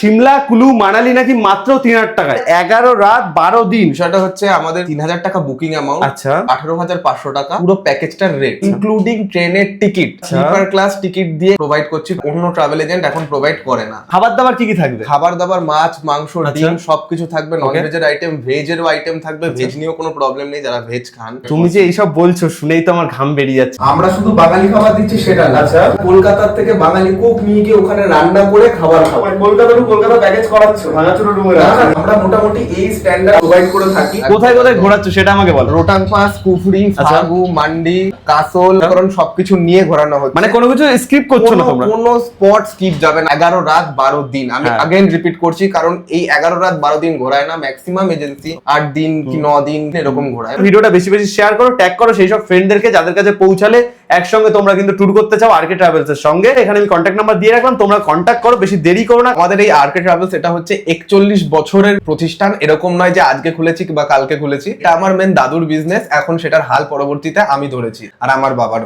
সিমলা কুলু মানালি নাকি মাত্র 3000 টাকায় 11 রাত 12 দিন। বিষয়টা হচ্ছে আমাদের 3000 টাকা বুকিং অ্যামাউন্ট, আচ্ছা 18,500 টাকা পুরো প্যাকেজটার রেট, ইনক্লুডিং ট্রেনের টিকিট, স্লিপার ক্লাস টিকিট দিয়ে প্রোভাইড করছি। অন্য ট্রাভেল এজেন্ট এখন প্রোভাইড করে না। খাবার দাবার কি কি থাকবে? খাবার দাবার মাছ মাংস আচ্ছা। ডিম সবকিছু থাকবে। নন ভেজের আইটেম, ভেজেরও আইটেম থাকবে। ভেজ নিয়েও কোনো প্রবলেম নেই যারা ভেজ খান। তুমি যে এইসব বলছো শুনেই তো আমার ঘাম বেরিয়ে যাচ্ছে। আমরা শুধু বাঙালি খাবার দিচ্ছি সেটা না। আচ্ছা। কলকাতার থেকে বাঙালি কুক নিয়ে গিয়ে ওখানে রান্না করে খাবার খাবো। কলকাতা টু কলকাতা প্যাকেজ করাচ্ছো ভাঙাচুরো রুমে? আমরা মোটামুটি এই স্ট্যান্ডার্ড প্রোভাইড করে থাকি। কোথায় কোথায় ঘোরাচ্ছ সেটা আমাকে বলো। রোটাং পাস, কুফরি, আচ্ছা। ফাগু, মান্ডি, কাসল কারণ সবকিছু নিয়ে ঘোরানো হচ্ছে। মানে কোনো কিছু স্কিপ করছো না তোমরা? কোনো স্পট স্কিপ যাবে না। 11 রাত 12 দিন। আমি হ্যাঁ। अगेन রিপিট করছি কারণ এই 11 রাত 12 দিন ঘোরায় না। ম্যাক্সিমাম এজেন্সি 8 দিন কি 9 দিন এরকম ঘোরায়। ভিডিওটা বেশি বেশি শেয়ার করো, ট্যাগ করো সেই সব ফ্রেন্ডদেরকে যাদের কাছে পৌঁছালে একসঙ্গে তোমরা কিন্তু ট্যুর করতে চাও আরকে ট্রাভেলস এর সঙ্গে। এখানে আমি কন্ট্যাক্ট নাম্বার দিয়ে রাখলাম, তোমরা কন্ট্যাক্ট করো, বেশি দেরি করো না। আমাদের এই আরকে ট্রাভেলস এটা হচ্ছে 41 বছরের প্রতিষ্ঠান। এরকম নয় যে আজকে খুলেছি বা কালকে খুলেছি। এটা আমার মেন দাদুর বিজনেস। এখন সেটার হাল পরবর্তীতে আমি ধরেছি আর আমার বাবার।